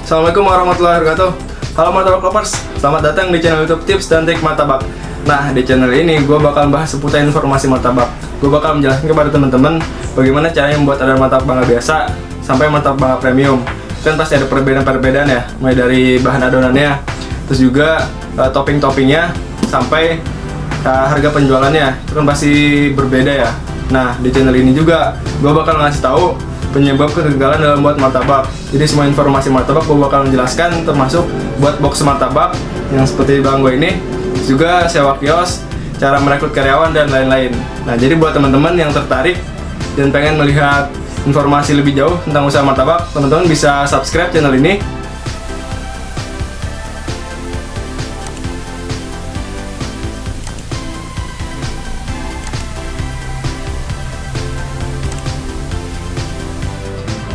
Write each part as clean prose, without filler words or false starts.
Assalamualaikum warahmatullahi wabarakatuh. Halo martabak lovers, selamat datang di channel YouTube Tips dan Trik Martabak. Nah, di channel ini gue bakal bahas seputar informasi martabak. Gue bakal menjelaskan kepada teman-teman bagaimana caranya membuat adonan martabak bangga biasa sampai martabak bangga premium. Kan pasti ada perbedaan-perbedaan ya, mulai dari bahan adonannya, terus juga topping-toppingnya sampai harga penjualannya. Itu kan pasti berbeda ya. Nah, di channel ini juga gue bakal ngasih tahu penyebab kegagalan dalam buat martabak. Jadi semua informasi martabak gue bakal menjelaskan, termasuk buat box martabak yang seperti di belakang gue ini, juga sewa kios, cara merekrut karyawan dan lain-lain. Nah, jadi buat teman-teman yang tertarik dan pengen melihat informasi lebih jauh tentang usaha martabak, teman-teman bisa subscribe channel ini.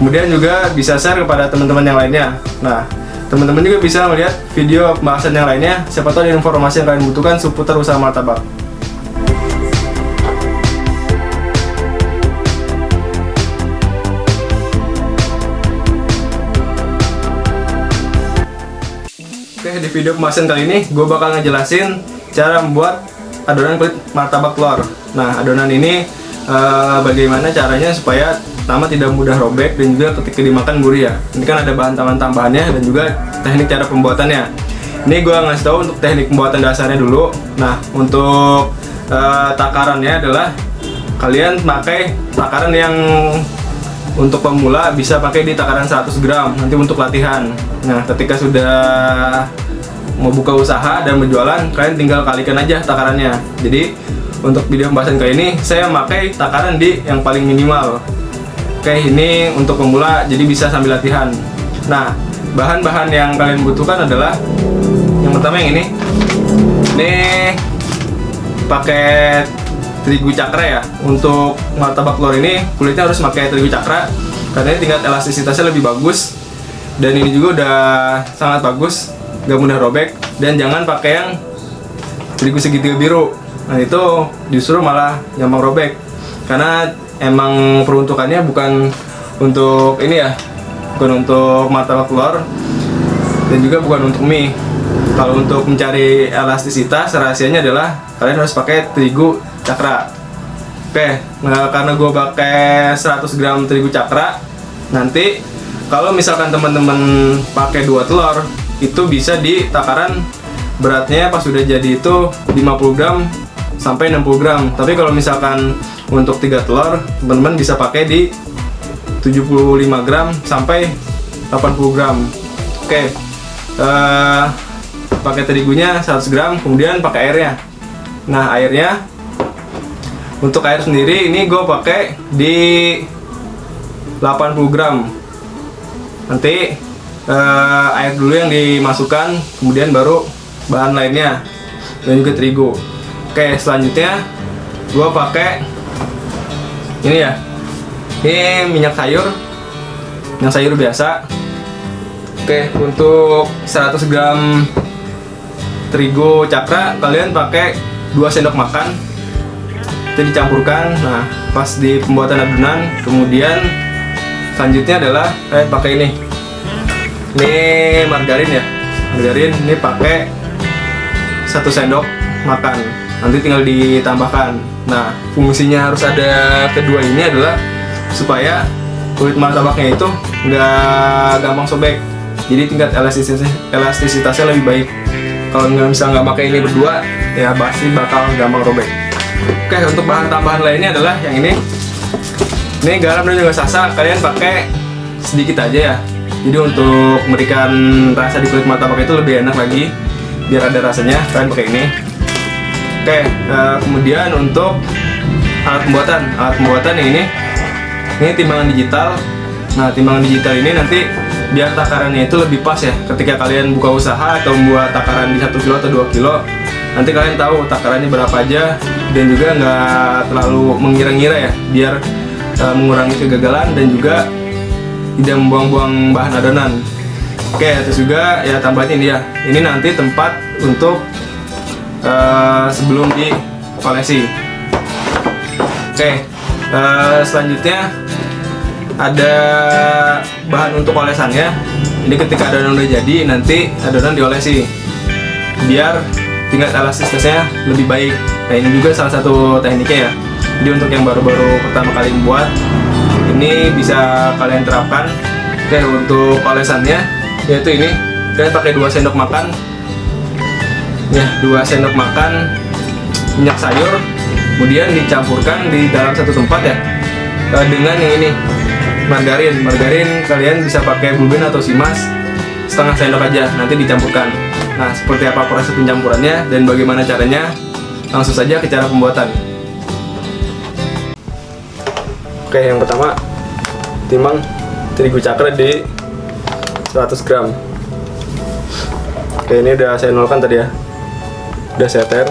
Kemudian juga bisa share kepada teman-teman yang lainnya. Nah, teman-teman juga bisa melihat video pembahasan yang lainnya. Siapa tahu ada informasi yang kalian butuhkan seputar usaha martabak. Oke, di video pembahasan kali ini gue bakal ngejelasin cara membuat adonan kulit martabak telur. Nah, adonan ini bagaimana caranya supaya pertama tidak mudah robek dan juga ketika dimakan gurih ya. Ini kan ada bahan tambahan-tambahannya dan juga teknik cara pembuatannya. Ini gue ngasih tahu untuk teknik pembuatan dasarnya dulu. Nah, untuk takarannya adalah kalian pakai takaran yang untuk pemula bisa pakai di takaran 100 gram nanti untuk latihan. Nah, ketika sudah mau buka usaha dan berjualan, kalian tinggal kalikan aja takarannya. Jadi untuk video pembahasan kali ini saya memakai takaran di yang paling minimal. Oke, ini untuk pemula jadi bisa sambil latihan. Nah, bahan-bahan yang kalian butuhkan adalah yang pertama yang ini. Ini pakai terigu cakra ya. Untuk martabak telur ini kulitnya harus pakai terigu cakra karena ini tingkat elastisitasnya lebih bagus. Dan ini juga udah sangat bagus, gak mudah robek. Dan jangan pakai yang terigu segitiga biru. Nah, itu justru malah gampang robek karena emang peruntukannya bukan untuk ini ya, bukan untuk martabak telur dan juga bukan untuk mie. Kalau untuk mencari elastisitas, rahasianya adalah kalian harus pakai terigu cakra. Oke, nah karena gue pakai 100 gram terigu cakra, nanti kalau misalkan teman-teman pakai 2 telur, itu bisa di takaran beratnya pas sudah jadi itu 50 gram sampai 60 gram. Tapi kalau misalkan untuk 3 telur, teman-teman bisa pakai di 75 gram sampai 80 gram. Oke, pakai terigunya 100 gram, kemudian pakai airnya. Nah, airnya untuk air sendiri ini gue pakai di 80 gram. Nanti air dulu yang dimasukkan, kemudian baru bahan lainnya dan juga terigu. Oke, selanjutnya gue pakai ini ya, ini minyak sayur biasa. Oke, untuk 100 gram terigu cakra kalian pakai 2 sendok makan, itu dicampurkan. Nah, pas di pembuatan adonan, kemudian selanjutnya adalah kalian pakai ini margarin ya, margarin ini pakai 1 sendok makan, nanti tinggal ditambahkan. Nah, fungsinya harus ada kedua ini adalah supaya kulit martabaknya itu nggak gampang sobek, jadi tingkat elastisitasnya lebih baik. Kalau misalnya nggak pakai ini berdua, ya pasti bakal gampang robek. Oke, untuk bahan tambahan lainnya adalah yang ini garam dan juga sasa. Kalian pakai sedikit aja ya, jadi untuk memberikan rasa di kulit martabak itu lebih enak lagi, biar ada rasanya. Kalian pakai ini. Oke, kemudian untuk alat pembuatan yang ini timbangan digital. Nah, timbangan digital ini nanti biar takarannya itu lebih pas ya, ketika kalian buka usaha atau membuat takaran di 1 kilo atau 2 kilo, nanti kalian tahu takarannya berapa aja dan juga nggak terlalu mengira-ngira ya, biar mengurangi kegagalan dan juga tidak membuang-buang bahan adonan. Oke, terus juga ya tambahin dia, ini nanti tempat untuk sebelum diolesi. Oke, selanjutnya ada bahan untuk olesannya. Jadi ketika adonan udah jadi, nanti adonan diolesi biar tingkat elastisitesnya lebih baik. Nah, ini juga salah satu tekniknya ya. Jadi untuk yang baru-baru pertama kali membuat, ini bisa kalian terapkan. Oke, untuk olesannya yaitu ini, kalian pakai 2 sendok makan ya, 2 sendok makan minyak sayur, kemudian dicampurkan di dalam satu tempat ya, dengan yang ini, margarin kalian bisa pakai Blue Band atau Simas, setengah sendok aja, nanti dicampurkan. Nah, seperti apa proses pencampurannya dan bagaimana caranya, langsung saja ke cara pembuatan. Oke, yang pertama timbang terigu cakra di 100 gram. Oke, ini udah saya nolkan tadi ya, udah saya ter.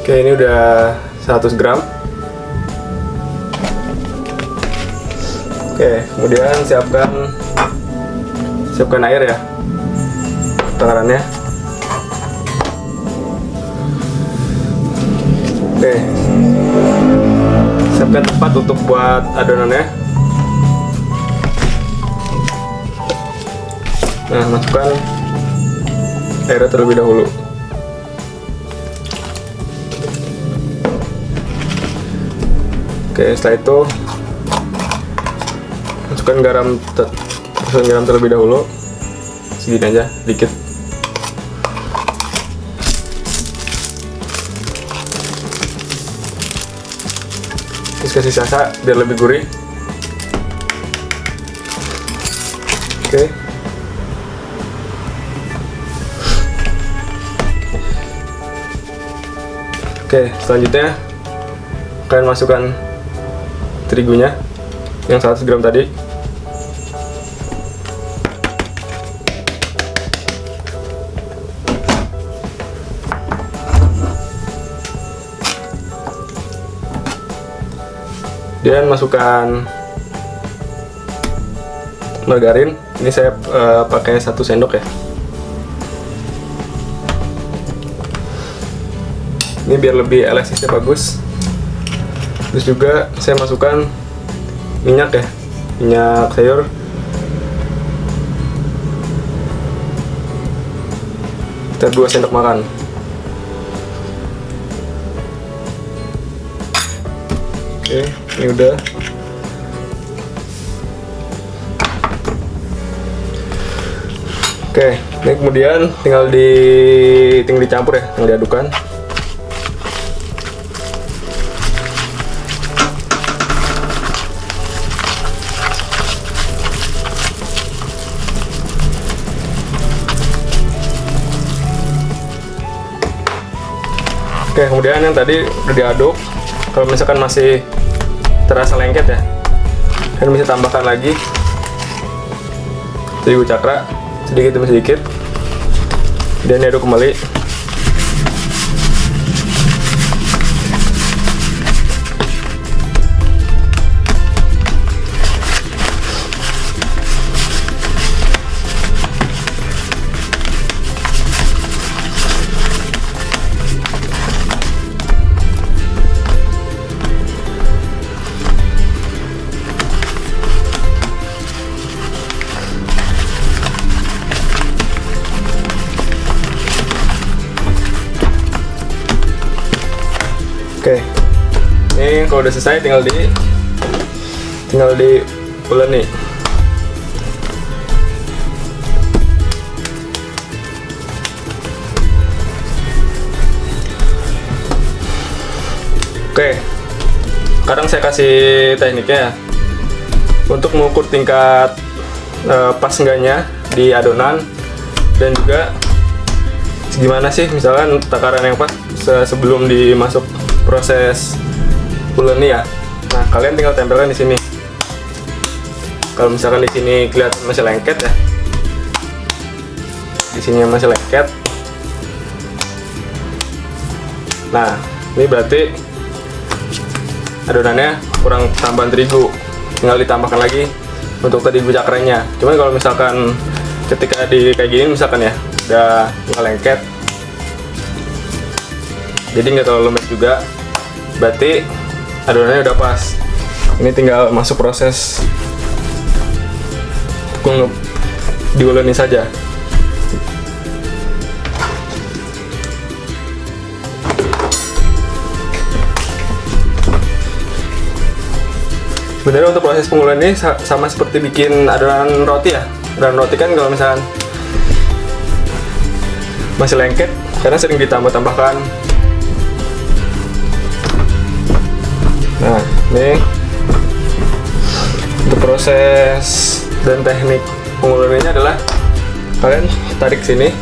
Oke, ini udah 100 gram. Oke, kemudian siapkan air ya, takarannya. Oke, siapkan tempat untuk buat adonannya. Nah, masukkan airnya terlebih dahulu. Oke, setelah itu masukkan garam terlebih dahulu, segini aja, dikit. Terus kasih sasa biar lebih gurih. Oke. Oke, selanjutnya kalian masukkan terigunya yang 100 gram tadi. Dan masukkan margarin. Ini saya pakai 1 sendok ya. Ini biar lebih elastisnya bagus. Terus juga saya masukkan minyak ya, minyak sayur. Kita 2 sendok makan. Oke, ini udah. Oke, ini kemudian tinggal dicampur ya, tinggal diadukkan. Oke, kemudian yang tadi udah diaduk, kalau misalkan masih terasa lengket ya, kalian bisa tambahkan lagi terigu cakra sedikit demi sedikit, dan diaduk kembali. Oke, ini kalau udah selesai tinggal ulen nih. Oke, sekarang saya kasih tekniknya ya, untuk mengukur tingkat pas enggaknya di adonan, dan juga gimana sih misalkan takaran yang pas sebelum dimasuk proses ulen nih ya. Nah, kalian tinggal tempelkan di sini. Kalau misalkan di sini kelihatan masih lengket ya, di sini masih lengket. Nah, ini berarti adonannya kurang tambahan terigu, tinggal ditambahkan lagi untuk terigu cakranya. Cuman kalau misalkan ketika di kayak gini misalkan ya udah nggak lengket, jadi nggak terlalu lembek juga, berarti adonannya udah pas. Ini tinggal masuk proses diuleni saja. Sebenarnya untuk proses penguluan ini sama seperti bikin adonan roti ya. Adonan roti kan kalau misalkan masih lengket karena sering ditambah-tambahkan. Nah, ini untuk proses dan teknik pengulurannya adalah kalian tarik sini,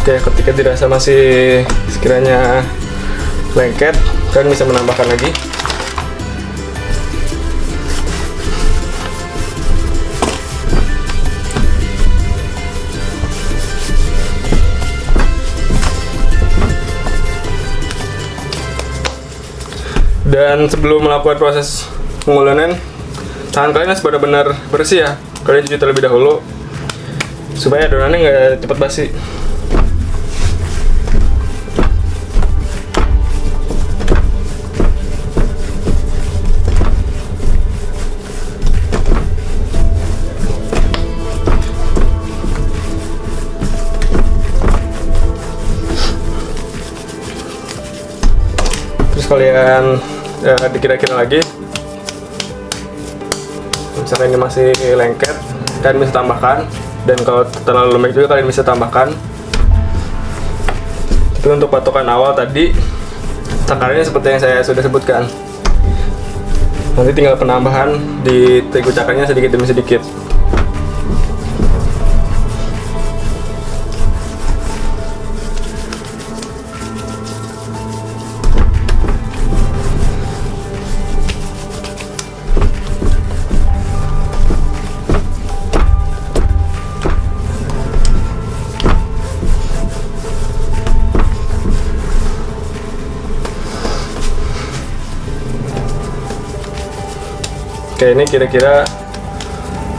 oke. Ketika dirasa masih sekiranya lengket, kalian bisa menambahkan lagi. Dan sebelum melakukan proses pengulunan, tangan kalian harus benar-benar bersih ya. Kalian cuci terlebih dahulu supaya adonannya nggak cepat basi. Terus kalian dikira-kira lagi, misalnya ini masih lengket, kalian bisa tambahkan. Dan kalau terlalu lembek juga kalian bisa tambahkan. Tapi untuk patokan awal tadi, takarannya seperti yang saya sudah sebutkan. Nanti tinggal penambahan di terigu cakarnya sedikit demi sedikit. Oke, ini kira-kira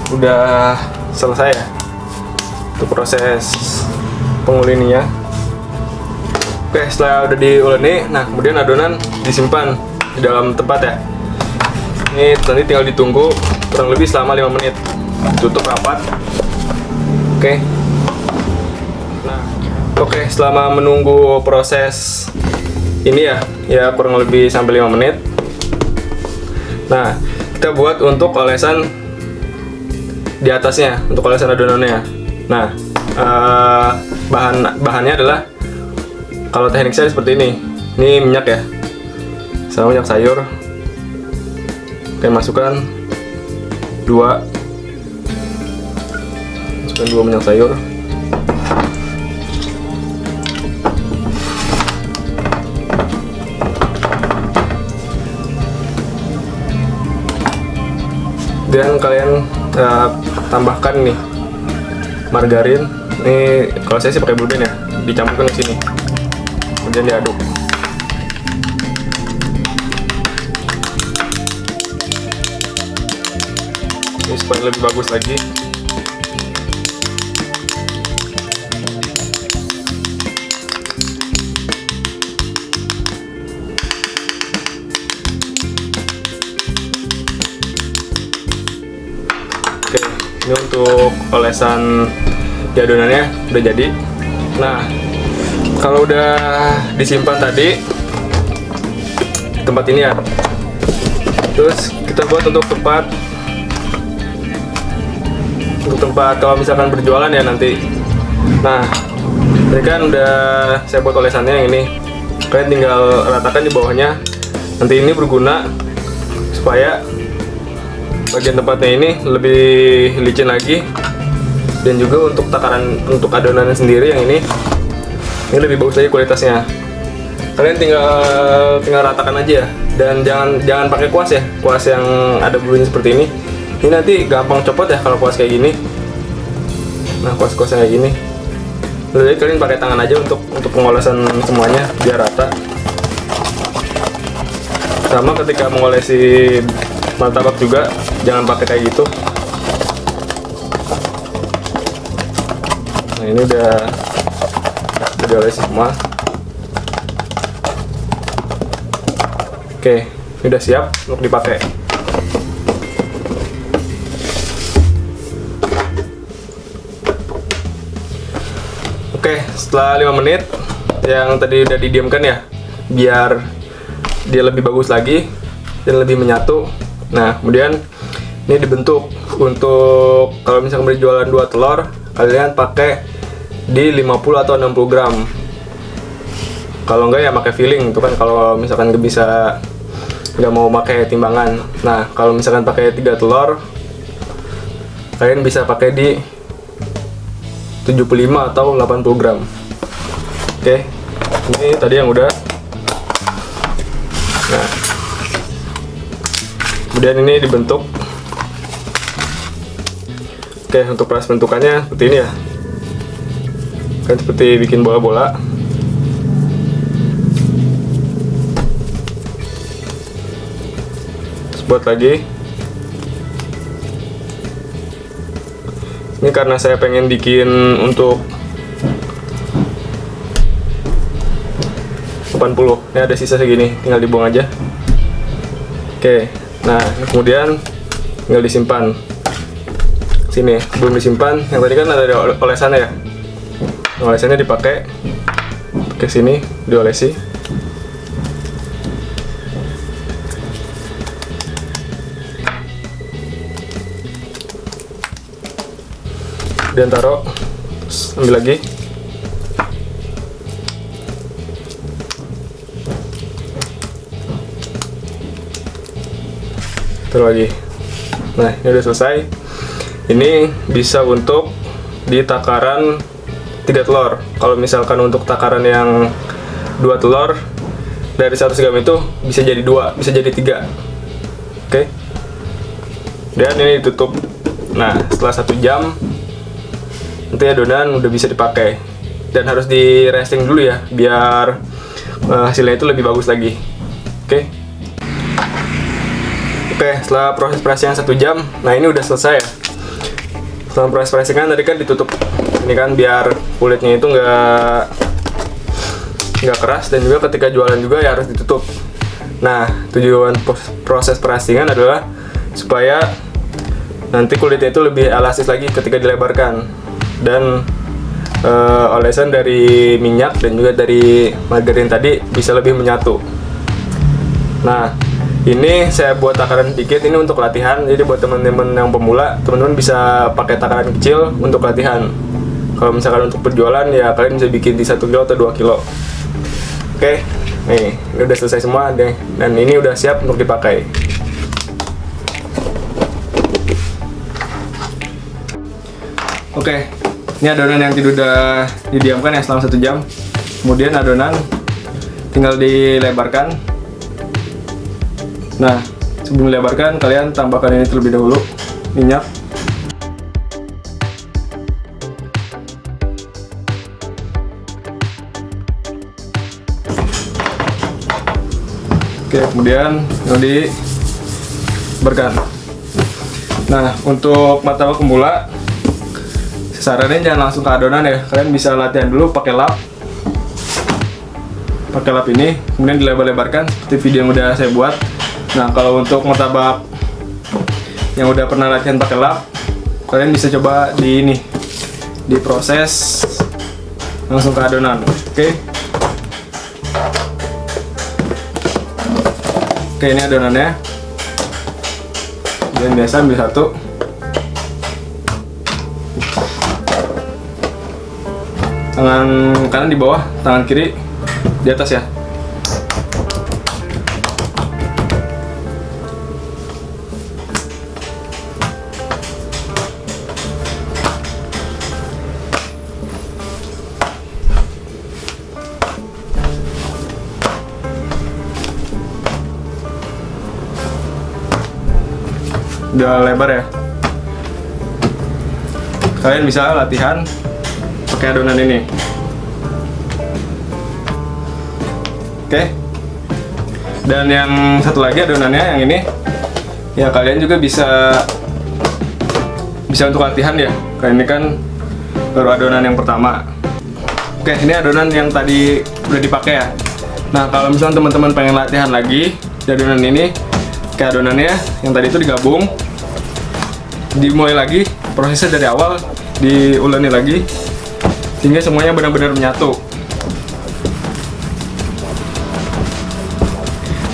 udah selesai ya untuk proses penguleninya. Oke, setelah udah diuleni, nah kemudian adonan disimpan di dalam tempat ya. Ini nanti tinggal ditunggu kurang lebih selama 5 menit. Tutup rapat. Oke. Nah, oke, selama menunggu proses ini ya kurang lebih sampai 5 menit. Nah, kita buat untuk olesan di atasnya, untuk olesan adonannya. Nah, bahannya adalah, kalau teknik saya seperti ini. Ini minyak ya, sama minyak sayur. Oke, masukkan 2 minyak sayur. Dan kalian tambahkan nih margarin. Ini kalau saya sih pakai blue ya, dicampurkan ke sini, kemudian diaduk. Ini supaya lebih bagus lagi. Oke, ini untuk olesan di adonannya udah jadi. Nah, kalau udah disimpan tadi di tempat ini ya, terus kita buat untuk tempat untuk tempat kalau misalkan berjualan ya nanti. Nah, ini kan udah saya buat olesannya yang ini. Kalian tinggal ratakan di bawahnya. Nanti ini berguna supaya bagian tempatnya ini lebih licin lagi, dan juga untuk takaran untuk adonannya sendiri yang ini lebih bagus lagi kualitasnya. Kalian tinggal ratakan aja ya, dan jangan pakai kuas ya, kuas yang ada bulunya seperti ini. Ini nanti gampang copot ya kalau kuas kayak gini. Nah, kuas-kuas kayak gini, jadi kalian pakai tangan aja untuk pengolesan semuanya biar rata. Sama ketika mengolesi martabak juga jangan pakai kayak gitu. Nah, ini udah diolesi semua. Oke, ini udah siap untuk dipakai. Oke, setelah 5 menit yang tadi udah didiamkan ya, biar dia lebih bagus lagi dan lebih menyatu. Nah, kemudian ini dibentuk. Untuk kalau misalkan berjualan 2 telur, kalian pakai di 50 atau 60 gram. Kalau enggak ya pakai filling, itu kan kalau misalkan nggak mau pakai timbangan. Nah, kalau misalkan pakai 3 telur, kalian bisa pakai di 75 atau 80 gram. Oke, ini tadi yang udah. Nah, kemudian ini dibentuk. Oke, untuk proses bentukannya seperti ini ya, kan seperti bikin bola-bola. Terus buat lagi. Ini karena saya pengen bikin untuk 80. Ini ada sisa segini, tinggal dibuang aja. Oke, nah kemudian tinggal disimpan. Sini, sebelum disimpan, yang tadi kan ada olesannya ya. Olesannya dipakai ke sini, diolesi. Dan taruh, terus ambil lagi. Taruh lagi. Nah, ini udah selesai. Ini bisa untuk di takaran 3 telur. Kalau misalkan untuk takaran yang 2 telur, dari 100 gram itu bisa jadi 2, bisa jadi 3. Oke. Dan ini ditutup. Nah, setelah 1 jam nanti adonan udah bisa dipakai, dan harus di resting dulu ya biar hasilnya itu lebih bagus lagi. Oke, setelah proses yang 1 jam, nah ini udah selesai ya. Setelah proses pressing kan tadi kan ditutup ini kan biar kulitnya itu nggak keras, dan juga ketika jualan juga ya harus ditutup. Nah, tujuan proses pressingan adalah supaya nanti kulitnya itu lebih elastis lagi ketika dilebarkan, dan olesan dari minyak dan juga dari margarin tadi bisa lebih menyatu. Nah, ini saya buat takaran dikit ini untuk latihan. Jadi buat teman-teman yang pemula, teman-teman bisa pakai takaran kecil untuk latihan. Kalau misalkan untuk penjualan ya kalian bisa bikin di 1 kilo atau 2 kilo. Oke, nih ini udah selesai semua deh, dan ini udah siap untuk dipakai. Oke, ini adonan yang udah didiamkan ya selama 1 jam. Kemudian adonan tinggal dilebarkan. Nah, sebelum dilebarkan kalian tambahkan ini terlebih dahulu, minyak. Oke, kemudian dilebarkan. Nah, untuk martabak pemula, sarannya jangan langsung ke adonan ya. Kalian bisa latihan dulu pakai lap. Pakai lap ini, kemudian dilebar-lebarkan seperti video yang udah saya buat. Nah, kalau untuk martabak yang udah pernah latihan pakai lap, kalian bisa coba diproses langsung ke adonan. Oke, ini adonannya. Dan biasa ambil 1. Tangan kanan di bawah, tangan kiri di atas ya. Udah lebar ya. Kalian bisa latihan pakai adonan ini. Oke. Dan yang satu lagi adonannya yang ini, ya kalian juga bisa untuk latihan ya. Kayak ini kan baru adonan yang pertama. Oke, ini adonan yang tadi udah dipakai ya. Nah, kalau misalnya teman-teman pengen latihan lagi di adonan ini, kayak adonannya yang tadi itu digabung, dimulai lagi prosesnya dari awal, diulangi lagi sehingga semuanya benar-benar menyatu.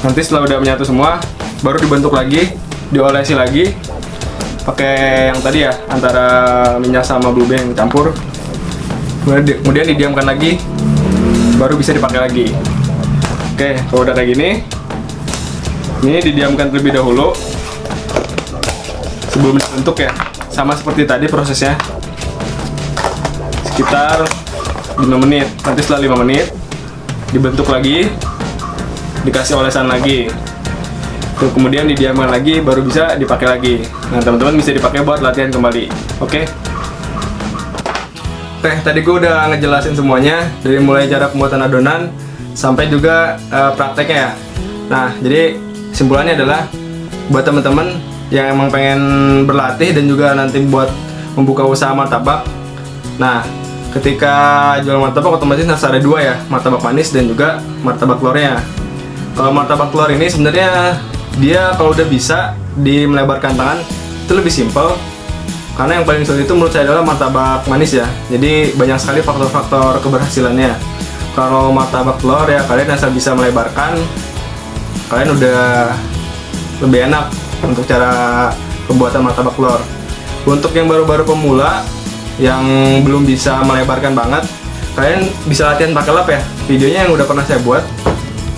Nanti setelah udah menyatu semua, baru dibentuk lagi, diolesi lagi pakai yang tadi ya, antara minyak sama blue band campur. Kemudian didiamkan lagi, baru bisa dipakai lagi. Oke, kalau udah kayak gini, ini didiamkan terlebih dahulu sebelum dibentuk ya. Sama seperti tadi prosesnya, sekitar 5 menit. Nanti setelah 5 menit dibentuk lagi, dikasih olesan lagi, kemudian didiamkan lagi, baru bisa dipakai lagi. Nah, teman-teman bisa dipakai buat latihan kembali. Oke. Tadi gue udah ngejelasin semuanya, dari mulai cara pembuatan adonan sampai juga prakteknya ya. Nah, jadi kesimpulannya adalah buat teman-teman yang emang pengen berlatih dan juga nanti buat membuka usaha martabak. Nah, ketika jual martabak otomatis harus ada dua ya, martabak manis dan juga martabak telurnya. Kalau martabak telur ini sebenarnya dia kalau udah bisa di melebarkan tangan itu lebih simpel, karena yang paling sulit itu menurut saya adalah martabak manis ya. Jadi banyak sekali faktor-faktor keberhasilannya. Kalau martabak telur ya kalian asal bisa melebarkan, kalian udah lebih enak untuk cara pembuatan martabak telur. Untuk yang baru-baru pemula yang belum bisa melebarkan banget, kalian bisa latihan pakai lap ya. Videonya yang udah pernah saya buat,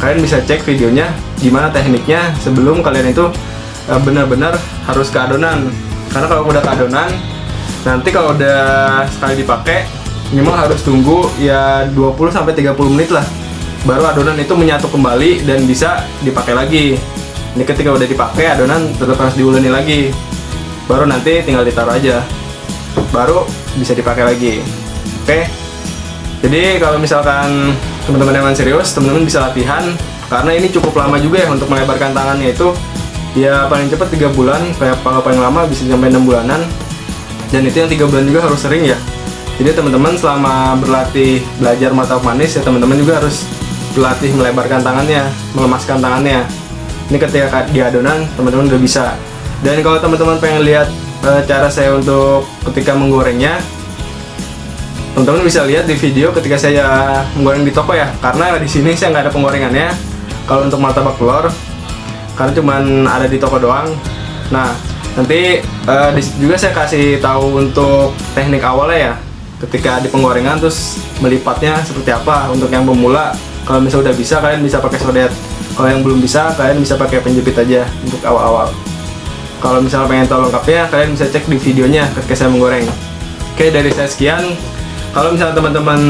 kalian bisa cek videonya gimana tekniknya sebelum kalian itu benar-benar harus ke adonan. Karena kalau udah ke adonan, nanti kalau udah sekali dipakai minimal harus tunggu ya 20-30 menit lah, baru adonan itu menyatu kembali dan bisa dipakai lagi. Ini ketika udah dipakai, adonan tetap harus diuleni lagi, baru nanti tinggal ditaruh aja, baru bisa dipakai lagi. Oke. Jadi kalau misalkan teman-teman yang serius, teman-teman bisa latihan, karena ini cukup lama juga ya untuk melebarkan tangannya itu. Ya paling cepat 3 bulan, kayak kalau paling lama bisa sampai 6 bulanan. Dan itu yang 3 bulan juga harus sering ya. Jadi teman-teman selama berlatih belajar martabak manis ya, teman-teman juga harus berlatih melebarkan tangannya, melemaskan tangannya. Ini ketika di adonan teman-teman udah bisa. Dan kalau teman-teman pengen lihat cara saya untuk ketika menggorengnya, teman-teman bisa lihat di video ketika saya menggoreng di toko ya. Karena di sini saya nggak ada penggorengannya. Kalau untuk martabak telur, karena cuman ada di toko doang. Nah, nanti di situ juga saya kasih tahu untuk teknik awalnya ya. Ketika di penggorengan terus melipatnya seperti apa. Untuk yang pemula, kalau misalnya udah bisa, kalian bisa pakai sodet. Kalau yang belum bisa, kalian bisa pakai penjepit aja untuk awal-awal. Kalau misalnya pengen tahu lengkapnya, kalian bisa cek di videonya ketika saya menggoreng. Oke, dari saya sekian. Kalau misalnya teman-teman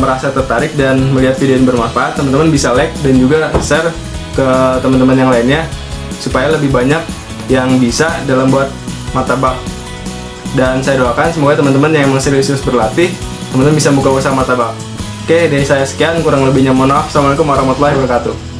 merasa tertarik dan melihat video ini bermanfaat, teman-teman bisa like dan juga share ke teman-teman yang lainnya supaya lebih banyak yang bisa dalam buat martabak. Dan saya doakan semoga teman-teman yang serius berlatih, teman-teman bisa buka usaha martabak. Oke, dari saya sekian, kurang lebihnya mohon maaf. Assalamualaikum warahmatullahi wabarakatuh.